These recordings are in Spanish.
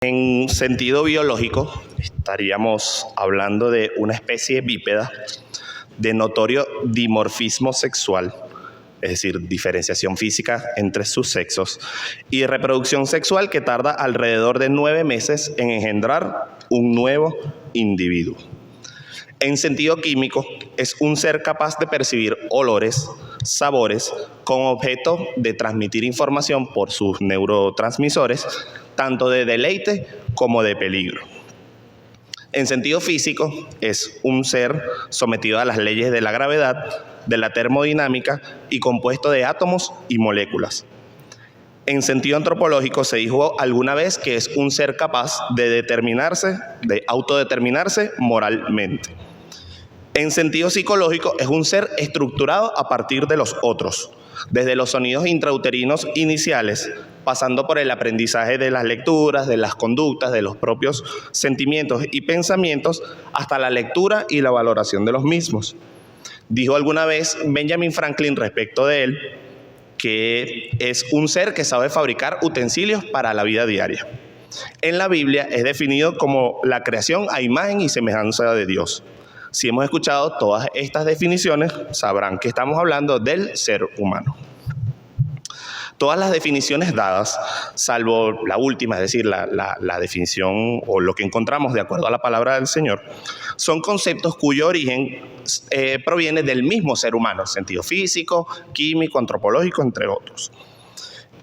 En sentido biológico, estaríamos hablando de una especie bípeda de notorio dimorfismo sexual, es decir, diferenciación física entre sus sexos, y reproducción sexual que tarda alrededor de 9 meses en engendrar un nuevo individuo. En sentido químico, es un ser capaz de percibir olores, sabores, con objeto de transmitir información por sus neurotransmisores, tanto de deleite como de peligro. En sentido físico, es un ser sometido a las leyes de la gravedad, de la termodinámica y compuesto de átomos y moléculas. En sentido antropológico, se dijo alguna vez que es un ser capaz de autodeterminarse moralmente. En sentido psicológico, es un ser estructurado a partir de los otros, desde los sonidos intrauterinos iniciales, pasando por el aprendizaje de las lecturas, de las conductas, de los propios sentimientos y pensamientos, hasta la lectura y la valoración de los mismos. Dijo alguna vez Benjamin Franklin respecto de él, que es un ser que sabe fabricar utensilios para la vida diaria. En la Biblia es definido como la creación a imagen y semejanza de Dios. Si hemos escuchado todas estas definiciones, sabrán que estamos hablando del ser humano. Todas las definiciones dadas, salvo la última, es decir, la definición o lo que encontramos de acuerdo a la palabra del Señor, son conceptos cuyo origen proviene del mismo ser humano, sentido físico, químico, antropológico, entre otros.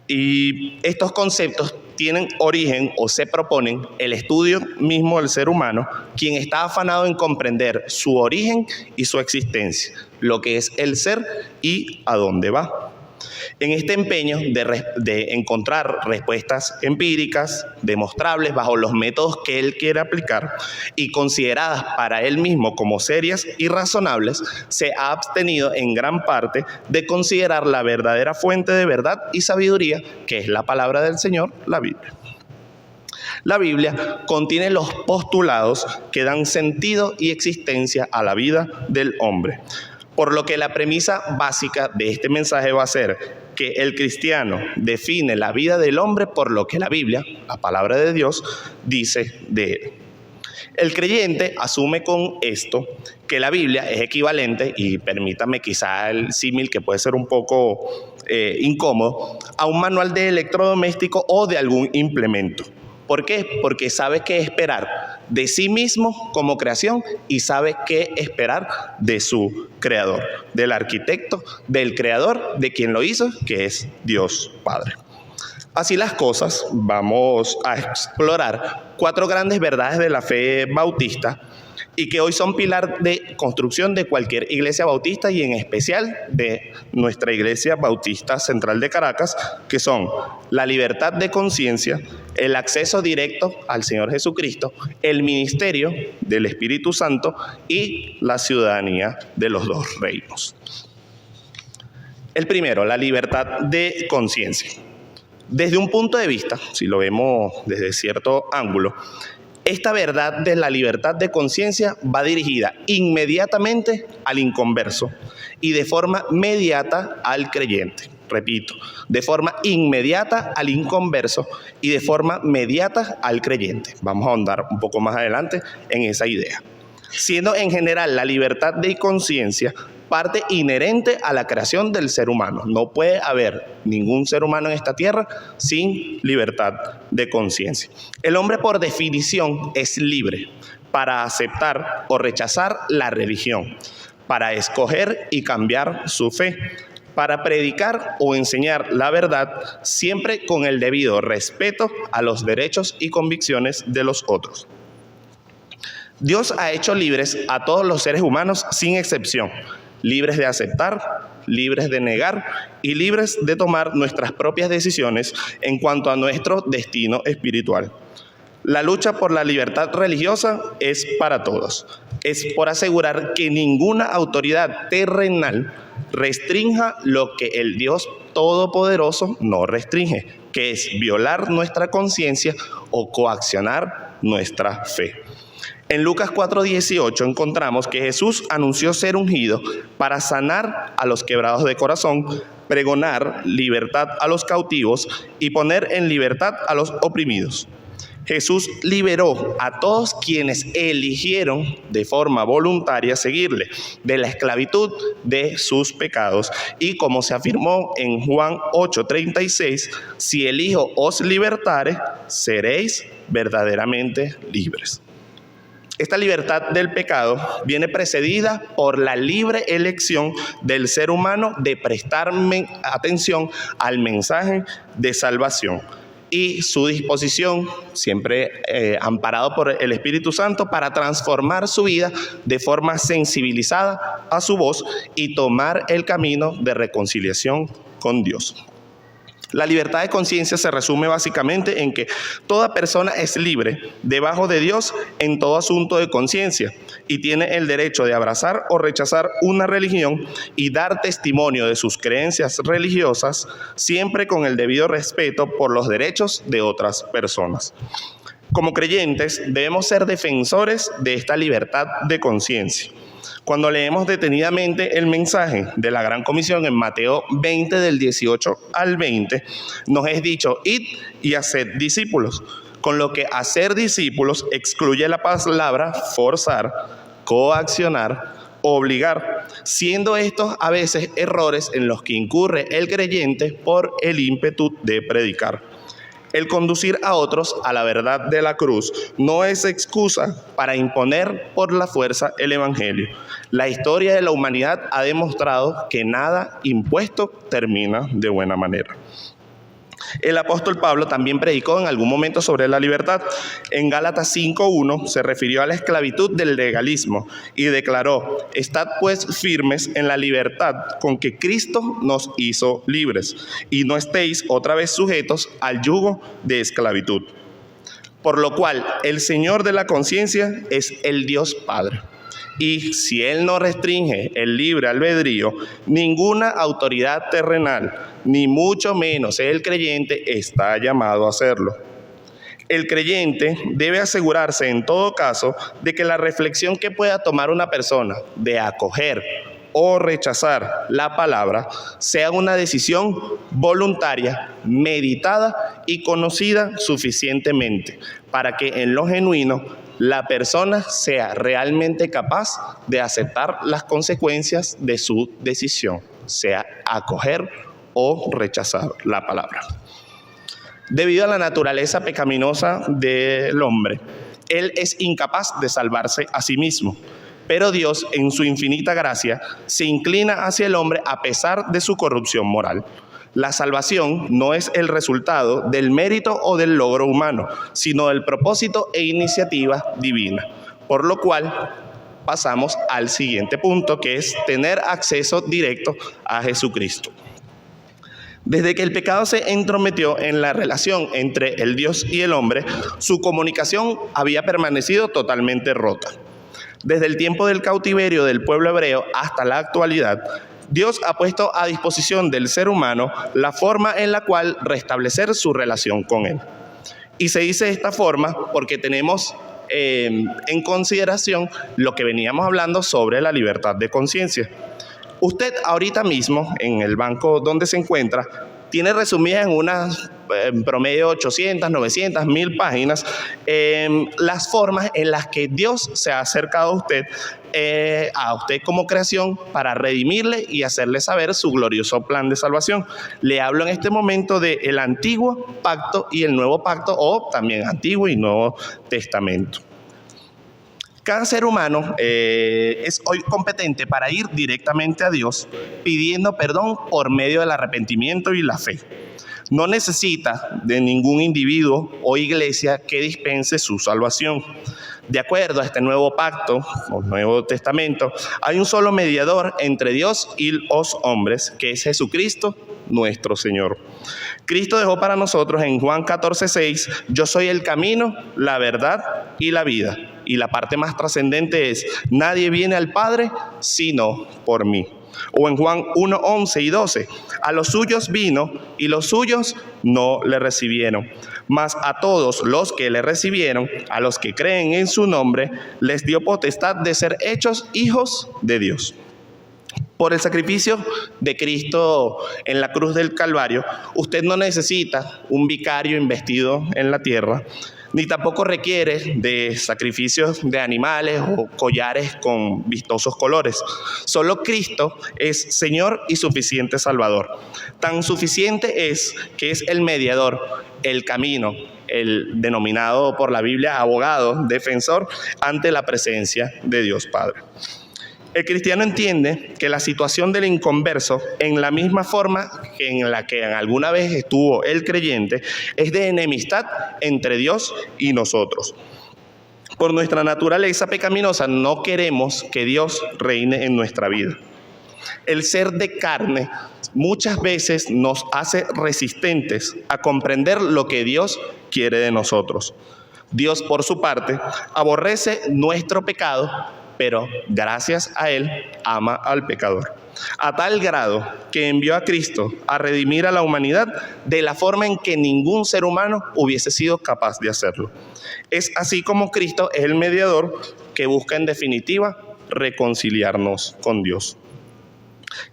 Y estos conceptos tienen origen o se proponen el estudio mismo del ser humano, quien está afanado en comprender su origen y su existencia, lo que es el ser y a dónde va. En este empeño de encontrar respuestas empíricas, demostrables bajo los métodos que él quiere aplicar y consideradas para él mismo como serias y razonables, se ha abstenido en gran parte de considerar la verdadera fuente de verdad y sabiduría, que es la palabra del Señor, la Biblia. La Biblia contiene los postulados que dan sentido y existencia a la vida del hombre. Por lo que la premisa básica de este mensaje va a ser que el cristiano define la vida del hombre por lo que la Biblia, la palabra de Dios, dice de él. El creyente asume con esto que la Biblia es equivalente, y permítame quizá el símil que puede ser un poco incómodo, a un manual de electrodoméstico o de algún implemento. ¿Por qué? Porque sabe qué esperar de sí mismo como creación y sabe qué esperar de su creador, del arquitecto, del creador, de quien lo hizo, que es Dios Padre. Así las cosas, vamos a explorar 4 grandes verdades de la fe bautista y que hoy son pilar de construcción de cualquier iglesia bautista y en especial de nuestra iglesia bautista central de Caracas, que son la libertad de conciencia, el acceso directo al Señor Jesucristo, el ministerio del Espíritu Santo y la ciudadanía de los 2 reinos. El primero, la libertad de conciencia. Desde un punto de vista, si lo vemos desde cierto ángulo, esta verdad de la libertad de conciencia va dirigida inmediatamente al inconverso y de forma mediata al creyente. Repito, de forma inmediata al inconverso y de forma mediata al creyente. Vamos a ahondar un poco más adelante en esa idea. Siendo en general la libertad de conciencia parte inherente a la creación del ser humano. No puede haber ningún ser humano en esta tierra sin libertad de conciencia. El hombre, por definición, es libre para aceptar o rechazar la religión, para escoger y cambiar su fe, para predicar o enseñar la verdad, siempre con el debido respeto a los derechos y convicciones de los otros. Dios ha hecho libres a todos los seres humanos sin excepción, libres de aceptar, libres de negar y libres de tomar nuestras propias decisiones en cuanto a nuestro destino espiritual. La lucha por la libertad religiosa es para todos. Es por asegurar que ninguna autoridad terrenal restrinja lo que el Dios Todopoderoso no restringe, que es violar nuestra conciencia o coaccionar nuestra fe. En Lucas 4:18 encontramos que Jesús anunció ser ungido para sanar a los quebrados de corazón, pregonar libertad a los cautivos y poner en libertad a los oprimidos. Jesús liberó a todos quienes eligieron de forma voluntaria seguirle de la esclavitud de sus pecados. Y como se afirmó en Juan 8:36, si el Hijo os libertare, seréis verdaderamente libres. Esta libertad del pecado viene precedida por la libre elección del ser humano de prestar atención al mensaje de salvación y su disposición, siempre amparado por el Espíritu Santo, para transformar su vida de forma sensibilizada a su voz y tomar el camino de reconciliación con Dios. La libertad de conciencia se resume básicamente en que toda persona es libre debajo de Dios en todo asunto de conciencia y tiene el derecho de abrazar o rechazar una religión y dar testimonio de sus creencias religiosas, siempre con el debido respeto por los derechos de otras personas. Como creyentes debemos ser defensores de esta libertad de conciencia. Cuando leemos detenidamente el mensaje de la Gran Comisión en Mateo 20 del 18 al 20, nos es dicho: id y haced discípulos, con lo que hacer discípulos excluye la palabra forzar, coaccionar, obligar, siendo estos a veces errores en los que incurre el creyente por el ímpetu de predicar. El conducir a otros a la verdad de la cruz no es excusa para imponer por la fuerza el evangelio. La historia de la humanidad ha demostrado que nada impuesto termina de buena manera. El apóstol Pablo también predicó en algún momento sobre la libertad. En Gálatas 5:1 se refirió a la esclavitud del legalismo y declaró: estad pues firmes en la libertad con que Cristo nos hizo libres, y no estéis otra vez sujetos al yugo de esclavitud. Por lo cual el Señor de la conciencia es el Dios Padre. Y si Él no restringe el libre albedrío, ninguna autoridad terrenal, ni mucho menos el creyente, está llamado a hacerlo. El creyente debe asegurarse en todo caso de que la reflexión que pueda tomar una persona de acoger o rechazar la palabra sea una decisión voluntaria, meditada y conocida suficientemente para que en lo genuino la persona sea realmente capaz de aceptar las consecuencias de su decisión, sea acoger o rechazar la palabra. Debido a la naturaleza pecaminosa del hombre, él es incapaz de salvarse a sí mismo. Pero Dios, en su infinita gracia, se inclina hacia el hombre a pesar de su corrupción moral. La salvación no es el resultado del mérito o del logro humano, sino del propósito e iniciativa divina. Por lo cual, pasamos al siguiente punto, que es tener acceso directo a Jesucristo. Desde que el pecado se entrometió en la relación entre el Dios y el hombre, su comunicación había permanecido totalmente rota. Desde el tiempo del cautiverio del pueblo hebreo hasta la actualidad, Dios ha puesto a disposición del ser humano la forma en la cual restablecer su relación con Él. Y se dice de esta forma porque tenemos en consideración lo que veníamos hablando sobre la libertad de conciencia. Usted ahorita mismo, en el banco donde se encuentra, tiene resumidas en unas promedio 800, 900, 1000 páginas las formas en las que Dios se ha acercado a usted como creación para redimirle y hacerle saber su glorioso plan de salvación. Le hablo en este momento del Antiguo Pacto y el Nuevo Pacto, o también Antiguo y Nuevo Testamento. Cada ser humano es hoy competente para ir directamente a Dios pidiendo perdón por medio del arrepentimiento y la fe. No necesita de ningún individuo o iglesia que dispense su salvación. De acuerdo a este nuevo pacto, o Nuevo Testamento, hay un solo mediador entre Dios y los hombres, que es Jesucristo, nuestro Señor. Cristo dejó para nosotros en Juan 14:6, yo soy el camino, la verdad y la vida. Y la parte más trascendente es, nadie viene al Padre sino por mí. O en Juan 1:11 y 12, a los suyos vino y los suyos no le recibieron. Mas a todos los que le recibieron, a los que creen en su nombre, les dio potestad de ser hechos hijos de Dios. Por el sacrificio de Cristo en la cruz del Calvario, usted no necesita un vicario investido en la tierra, ni tampoco requiere de sacrificios de animales o collares con vistosos colores. Solo Cristo es Señor y suficiente Salvador. Tan suficiente es que es el mediador, el camino, el denominado por la Biblia abogado, defensor ante la presencia de Dios Padre. El cristiano entiende que la situación del inconverso, en la misma forma que en la que alguna vez estuvo el creyente, es de enemistad entre Dios y nosotros. Por nuestra naturaleza pecaminosa no queremos que Dios reine en nuestra vida. El ser de carne muchas veces nos hace resistentes a comprender lo que Dios quiere de nosotros. Dios, por su parte, aborrece nuestro pecado, pero gracias a Él ama al pecador, a tal grado que envió a Cristo a redimir a la humanidad de la forma en que ningún ser humano hubiese sido capaz de hacerlo. Es así como Cristo es el mediador que busca en definitiva reconciliarnos con Dios.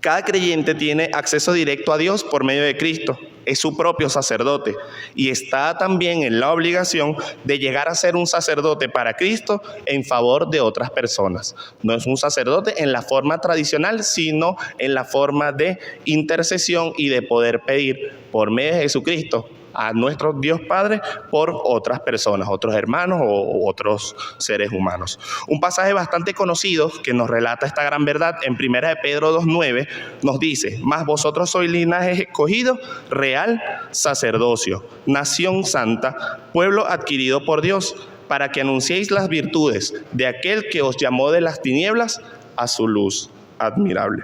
Cada creyente tiene acceso directo a Dios por medio de Cristo. Es su propio sacerdote y está también en la obligación de llegar a ser un sacerdote para Cristo en favor de otras personas. No es un sacerdote en la forma tradicional, sino en la forma de intercesión y de poder pedir por medio de Jesucristo a nuestro Dios Padre por otras personas, otros hermanos o otros seres humanos. Un pasaje bastante conocido que nos relata esta gran verdad en 1 de Pedro 2:9 nos dice: mas vosotros sois linaje escogido, real sacerdocio, nación santa, pueblo adquirido por Dios, para que anunciéis las virtudes de aquel que os llamó de las tinieblas a su luz admirable.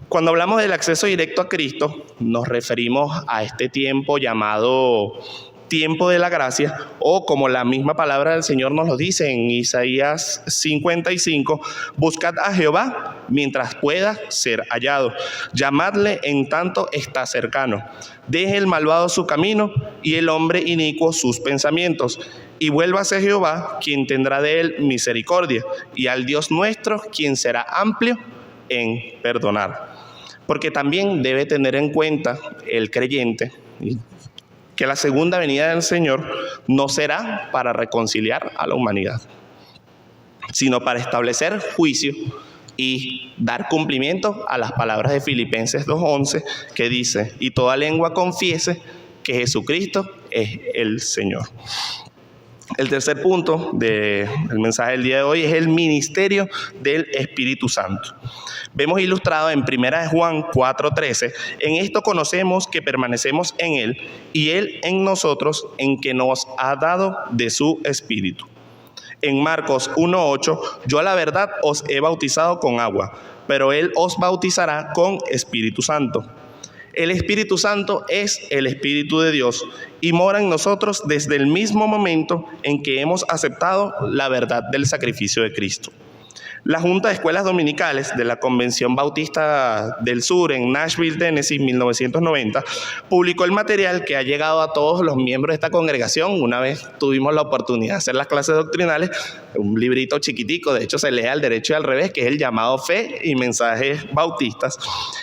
Cuando hablamos del acceso directo a Cristo, nos referimos a este tiempo llamado tiempo de la gracia, o como la misma palabra del Señor nos lo dice en Isaías 55, buscad a Jehová mientras pueda ser hallado, llamadle en tanto está cercano, deje el malvado su camino y el hombre inicuo sus pensamientos, y vuélvase Jehová, quien tendrá de él misericordia, y al Dios nuestro, quien será amplio en perdonar. Porque también debe tener en cuenta el creyente que la segunda venida del Señor no será para reconciliar a la humanidad, sino para establecer juicio y dar cumplimiento a las palabras de Filipenses 2:11 que dice: y toda lengua confiese que Jesucristo es el Señor. El tercer punto del mensaje del día de hoy es el ministerio del Espíritu Santo. Vemos ilustrado en 1 de Juan 4:13, en esto conocemos que permanecemos en Él y Él en nosotros, en que nos ha dado de su Espíritu. En Marcos 1:8, yo a la verdad os he bautizado con agua, pero Él os bautizará con Espíritu Santo. El Espíritu Santo es el Espíritu de Dios y mora en nosotros desde el mismo momento en que hemos aceptado la verdad del sacrificio de Cristo. La Junta de Escuelas Dominicales de la Convención Bautista del Sur en Nashville, Tennessee, 1990, publicó el material que ha llegado a todos los miembros de esta congregación. Una vez tuvimos la oportunidad de hacer las clases doctrinales, un librito chiquitico, de hecho se lee al derecho y al revés, que es el llamado Fe y Mensajes Bautistas,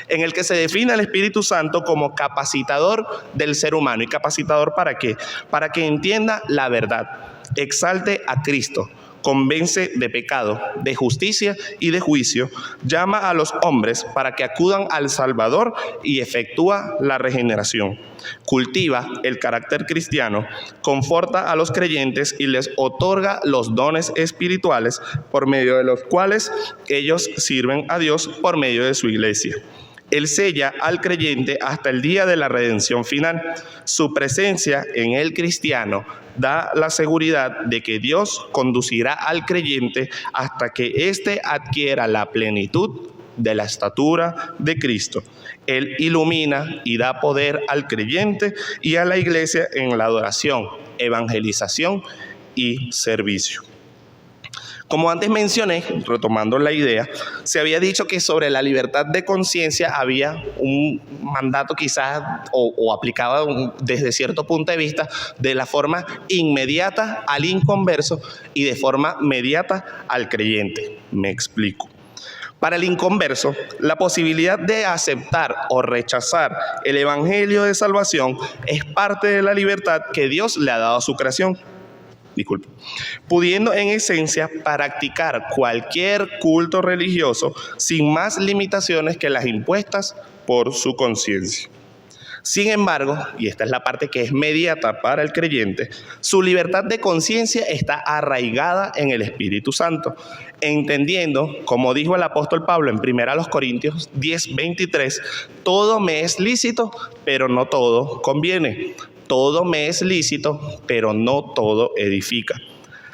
en el que se define al Espíritu Santo como capacitador del ser humano. ¿Y capacitador para qué? Para que entienda la verdad, exalte a Cristo, convence de pecado, de justicia y de juicio, llama a los hombres para que acudan al Salvador y efectúa la regeneración. Cultiva el carácter cristiano, conforta a los creyentes y les otorga los dones espirituales por medio de los cuales ellos sirven a Dios por medio de su iglesia. Él sella al creyente hasta el día de la redención final. Su presencia en el cristiano da la seguridad de que Dios conducirá al creyente hasta que éste adquiera la plenitud de la estatura de Cristo. Él ilumina y da poder al creyente y a la iglesia en la adoración, evangelización y servicio. Como antes mencioné, retomando la idea, se había dicho que sobre la libertad de conciencia había un mandato quizás o aplicado desde cierto punto de vista de la forma inmediata al inconverso y de forma mediata al creyente. Me explico. Para el inconverso, la posibilidad de aceptar o rechazar el evangelio de salvación es parte de la libertad que Dios le ha dado a su creación. Pudiendo en esencia practicar cualquier culto religioso sin más limitaciones que las impuestas por su conciencia. Sin embargo, y esta es la parte que es mediata para el creyente, su libertad de conciencia está arraigada en el Espíritu Santo, entendiendo, como dijo el apóstol Pablo en 1 Corintios 10:23, todo me es lícito, pero no todo conviene. Todo me es lícito, pero no todo edifica.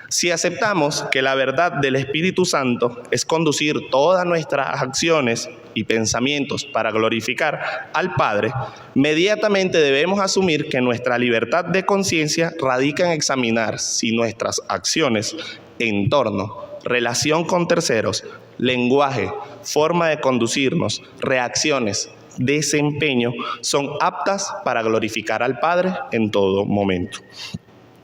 Si aceptamos que la verdad del Espíritu Santo es conducir todas nuestras acciones y pensamientos para glorificar al Padre, inmediatamente debemos asumir que nuestra libertad de conciencia radica en examinar si nuestras acciones, entorno, relación con terceros, lenguaje, forma de conducirnos, reacciones, desempeño, son aptas para glorificar al Padre en todo momento.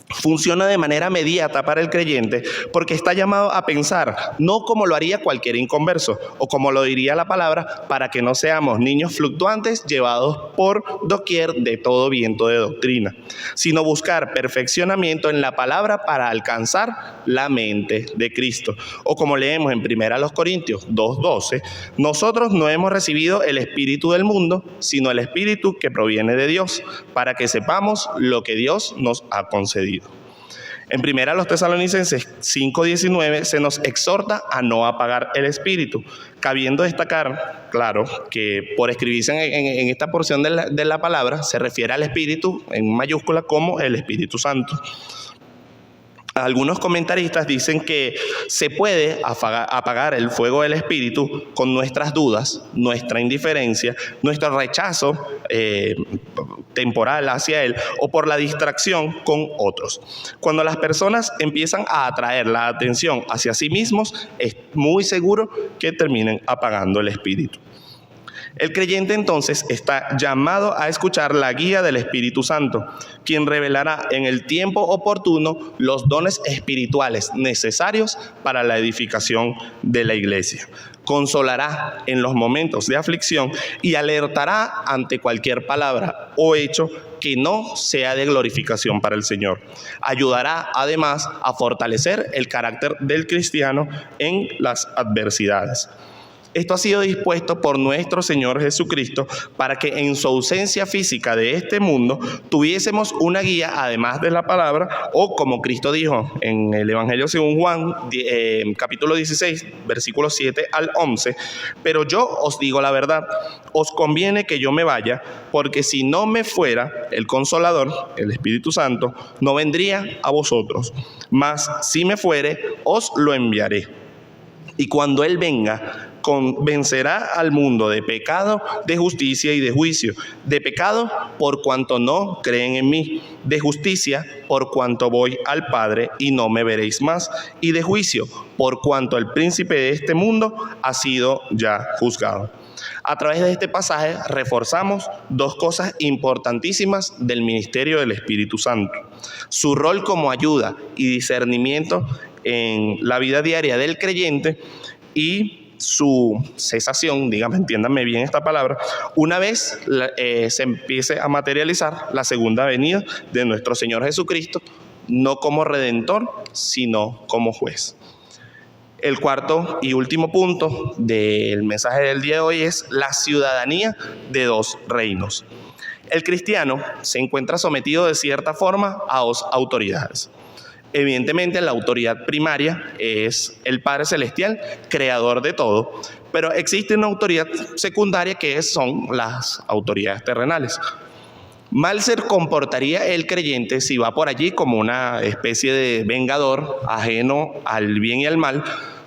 Funciona de manera mediata para el creyente porque está llamado a pensar, no como lo haría cualquier inconverso, o como lo diría la palabra, para que no seamos niños fluctuantes llevados por doquier de todo viento de doctrina, sino buscar perfeccionamiento en la palabra para alcanzar la mente de Cristo. O como leemos en 1 Corintios 2:12, nosotros no hemos recibido el espíritu del mundo, sino el espíritu que proviene de Dios, para que sepamos lo que Dios nos ha concedido. En 1 Tesalonicenses 5:19 se nos exhorta a no apagar el espíritu, cabiendo destacar, claro, que por escribirse en esta porción de la palabra se refiere al espíritu en mayúscula como el Espíritu Santo. Algunos comentaristas dicen que se puede apagar el fuego del espíritu con nuestras dudas, nuestra indiferencia, nuestro rechazo temporal hacia él o por la distracción con otros. Cuando las personas empiezan a atraer la atención hacia sí mismos, es muy seguro que terminen apagando el espíritu. El creyente entonces está llamado a escuchar la guía del Espíritu Santo, quien revelará en el tiempo oportuno los dones espirituales necesarios para la edificación de la iglesia. Consolará en los momentos de aflicción y alertará ante cualquier palabra o hecho que no sea de glorificación para el Señor. Ayudará además a fortalecer el carácter del cristiano en las adversidades. Esto ha sido dispuesto por nuestro Señor Jesucristo para que en su ausencia física de este mundo tuviésemos una guía además de la palabra, o como Cristo dijo en el Evangelio según Juan, capítulo 16, versículos 7 al 11, pero yo os digo la verdad, os conviene que yo me vaya, porque si no me fuera, el Consolador, el Espíritu Santo, no vendría a vosotros, mas si me fuere, os lo enviaré. Y cuando Él venga, convencerá al mundo de pecado, de justicia y de juicio. De pecado, por cuanto no creen en mí. De justicia, por cuanto voy al Padre y no me veréis más. Y de juicio, por cuanto el príncipe de este mundo ha sido ya juzgado. A través de este pasaje reforzamos dos cosas importantísimas del ministerio del Espíritu Santo: su rol como ayuda y discernimiento en la vida diaria del creyente, y su cesación, entiéndanme bien esta palabra, una vez se empiece a materializar la segunda venida de nuestro Señor Jesucristo, no como Redentor, sino como juez. El cuarto y último punto del mensaje del día de hoy es la ciudadanía de dos reinos. El cristiano se encuentra sometido de cierta forma a dos autoridades. Evidentemente, la autoridad primaria es el Padre Celestial, creador de todo, pero existe una autoridad secundaria que son las autoridades terrenales. Mal se comportaría el creyente si va por allí como una especie de vengador ajeno al bien y al mal,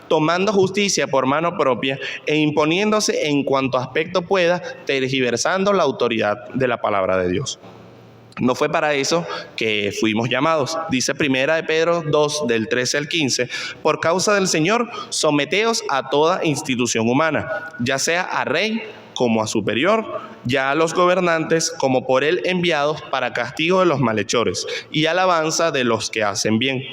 tomando justicia por mano propia e imponiéndose en cuanto aspecto pueda, tergiversando la autoridad de la palabra de Dios. No fue para eso que fuimos llamados. Dice 1 de Pedro 2, del 13 al 15, por causa del Señor, someteos a toda institución humana, ya sea a rey como a superior, ya a los gobernantes como por él enviados para castigo de los malhechores y alabanza de los que hacen bien.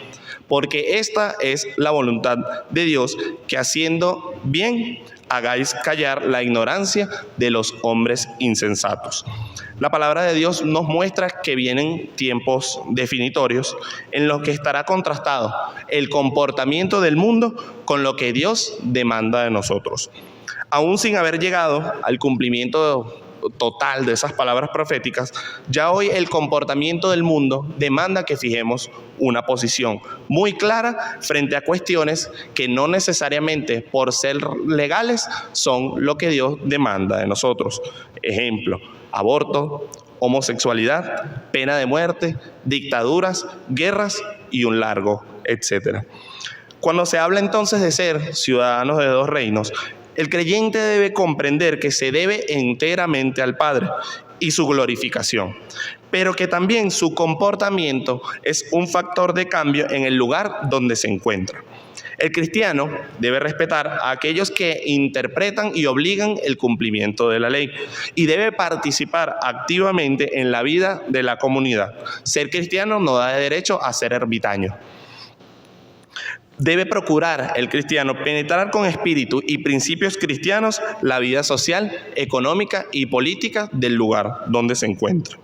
Porque esta es la voluntad de Dios, que haciendo bien hagáis callar la ignorancia de los hombres insensatos. La palabra de Dios nos muestra que vienen tiempos definitorios en los que estará contrastado el comportamiento del mundo con lo que Dios demanda de nosotros. Aún sin haber llegado al cumplimiento total de esas palabras proféticas, ya hoy el comportamiento del mundo demanda que fijemos una posición muy clara frente a cuestiones que no necesariamente por ser legales son lo que Dios demanda de nosotros. Ejemplo, aborto, homosexualidad, pena de muerte, dictaduras, guerras y un largo etcétera. Cuando se habla entonces de ser ciudadanos de dos reinos, el creyente debe comprender que se debe enteramente al Padre y su glorificación, pero que también su comportamiento es un factor de cambio en el lugar donde se encuentra. El cristiano debe respetar a aquellos que interpretan y obligan el cumplimiento de la ley y debe participar activamente en la vida de la comunidad. Ser cristiano no da derecho a ser ermitaño. Debe procurar el cristiano penetrar con espíritu y principios cristianos la vida social, económica y política del lugar donde se encuentra.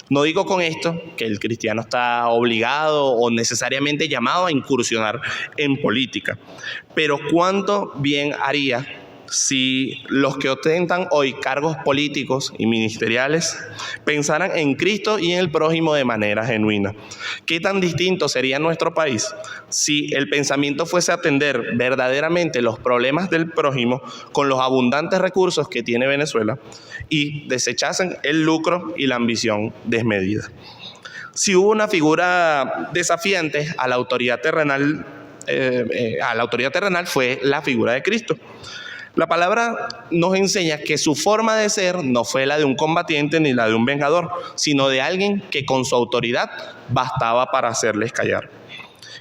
No digo con esto que el cristiano está obligado o necesariamente llamado a incursionar en política, pero cuánto bien haría si los que ostentan hoy cargos políticos y ministeriales pensaran en Cristo y en el prójimo de manera genuina. ¿Qué tan distinto sería nuestro país si el pensamiento fuese atender verdaderamente los problemas del prójimo con los abundantes recursos que tiene Venezuela y desechasen el lucro y la ambición desmedida? Si hubo una figura desafiante a la autoridad terrenal, fue la figura de Cristo. La palabra nos enseña que su forma de ser no fue la de un combatiente ni la de un vengador, sino de alguien que con su autoridad bastaba para hacerles callar.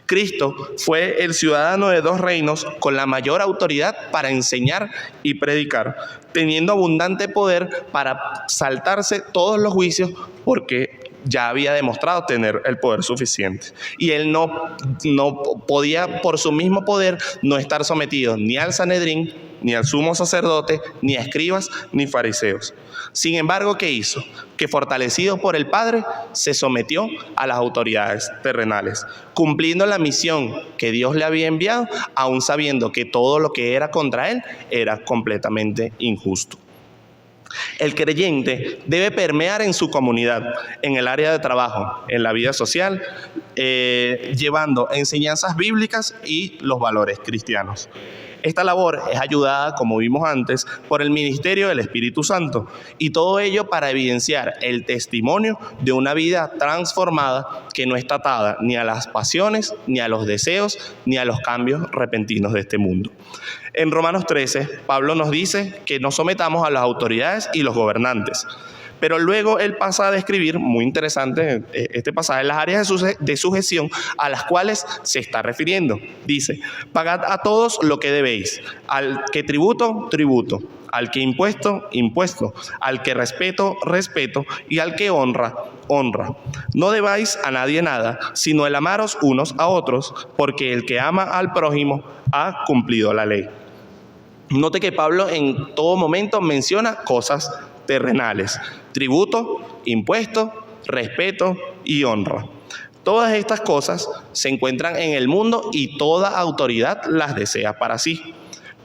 Cristo fue el ciudadano de dos reinos con la mayor autoridad para enseñar y predicar, teniendo abundante poder para saltarse todos los juicios porque ya había demostrado tener el poder suficiente. Y él no podía, por su mismo poder, no estar sometido ni al Sanedrín, ni al sumo sacerdote, ni a escribas, ni fariseos. Sin embargo, ¿qué hizo? Que fortalecido por el Padre, se sometió a las autoridades terrenales, cumpliendo la misión que Dios le había enviado, aun sabiendo que todo lo que era contra él era completamente injusto. El creyente debe permear en su comunidad, en el área de trabajo, en la vida social, llevando enseñanzas bíblicas y los valores cristianos. Esta labor es ayudada, como vimos antes, por el ministerio del Espíritu Santo, y todo ello para evidenciar el testimonio de una vida transformada que no está atada ni a las pasiones, ni a los deseos, ni a los cambios repentinos de este mundo. En Romanos 13, Pablo nos dice que nos sometamos a las autoridades y los gobernantes. Pero luego él pasa a describir, muy interesante este pasaje, las áreas de sujeción a las cuales se está refiriendo. Dice: pagad a todos lo que debéis, al que tributo, tributo, al que impuesto, impuesto, al que respeto, respeto, y al que honra, honra. No debáis a nadie nada, sino el amaros unos a otros, porque el que ama al prójimo ha cumplido la ley. Note que Pablo en todo momento menciona cosas terrenales: tributo, impuesto, respeto y honra. Todas estas cosas se encuentran en el mundo y toda autoridad las desea para sí.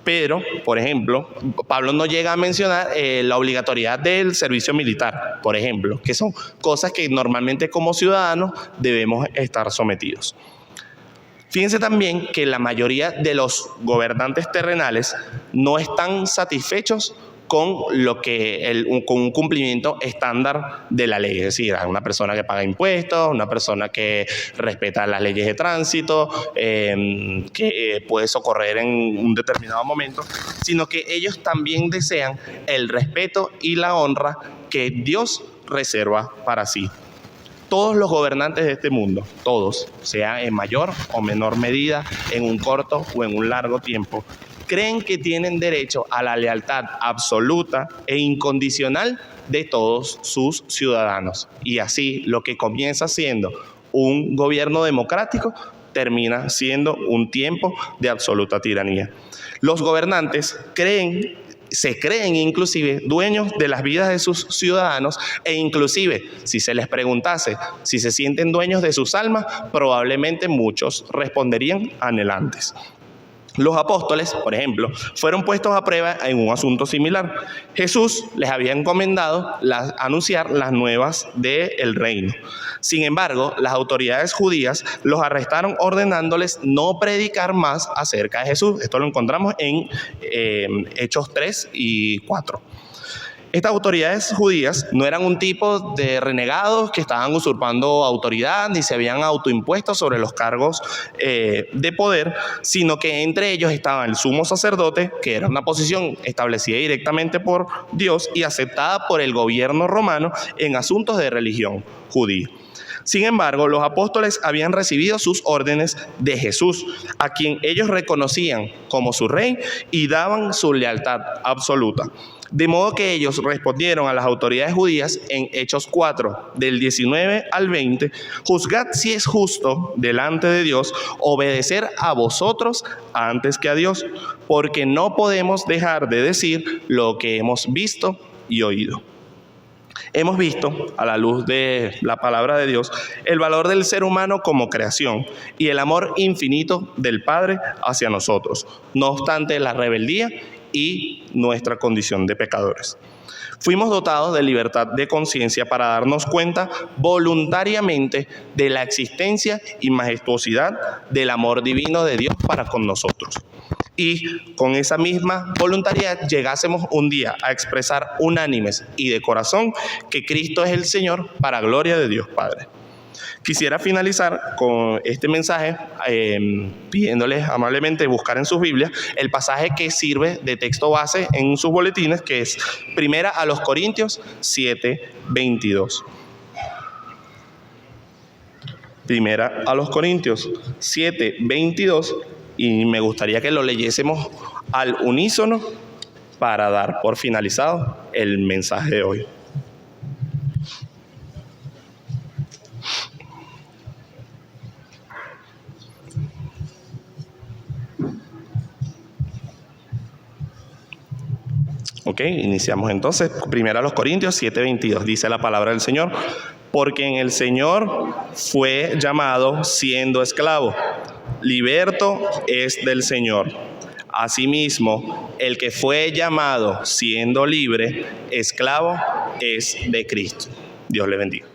Pero, por ejemplo, Pablo no llega a mencionar la obligatoriedad del servicio militar, por ejemplo, que son cosas que normalmente como ciudadanos debemos estar sometidos. Fíjense también que la mayoría de los gobernantes terrenales no están satisfechos con con un cumplimiento estándar de la ley, es decir, una persona que paga impuestos, una persona que respeta las leyes de tránsito, que puede socorrer en un determinado momento, sino que ellos también desean el respeto y la honra que Dios reserva para sí. Todos los gobernantes de este mundo, todos, sea en mayor o menor medida, en un corto o en un largo tiempo, creen que tienen derecho a la lealtad absoluta e incondicional de todos sus ciudadanos. Y así, lo que comienza siendo un gobierno democrático termina siendo un tiempo de absoluta tiranía. Los gobernantes se creen inclusive dueños de las vidas de sus ciudadanos, e inclusive si se les preguntase si se sienten dueños de sus almas, probablemente muchos responderían anhelantes. Los apóstoles, por ejemplo, fueron puestos a prueba en un asunto similar. Jesús les había encomendado anunciar las nuevas del reino. Sin embargo, las autoridades judías los arrestaron ordenándoles no predicar más acerca de Jesús. Esto lo encontramos en Hechos 3 y 4. Estas autoridades judías no eran un tipo de renegados que estaban usurpando autoridad ni se habían autoimpuesto sobre los cargos de poder, sino que entre ellos estaba el sumo sacerdote, que era una posición establecida directamente por Dios y aceptada por el gobierno romano en asuntos de religión judía. Sin embargo, los apóstoles habían recibido sus órdenes de Jesús, a quien ellos reconocían como su rey y daban su lealtad absoluta. De modo que ellos respondieron a las autoridades judías en Hechos 4, del 19 al 20, juzgad si es justo delante de Dios obedecer a vosotros antes que a Dios, porque no podemos dejar de decir lo que hemos visto y oído. Hemos visto, a la luz de la palabra de Dios, el valor del ser humano como creación y el amor infinito del Padre hacia nosotros, no obstante la rebeldía y nuestra condición de pecadores. Fuimos dotados de libertad de conciencia para darnos cuenta voluntariamente de la existencia y majestuosidad del amor divino de Dios para con nosotros. Y con esa misma voluntariedad llegásemos un día a expresar unánimes y de corazón que Cristo es el Señor para gloria de Dios Padre. Quisiera finalizar con este mensaje pidiéndoles amablemente buscar en sus Biblias el pasaje que sirve de texto base en sus boletines, que es 1 Corintios 7:22. 1 Corintios 7:22, y me gustaría que lo leyésemos al unísono para dar por finalizado el mensaje de hoy. Ok, iniciamos entonces. 1 Corintios 7:22, dice la palabra del Señor: porque en el Señor fue llamado siendo esclavo, liberto es del Señor. Asimismo, el que fue llamado siendo libre, esclavo es de Cristo. Dios le bendiga.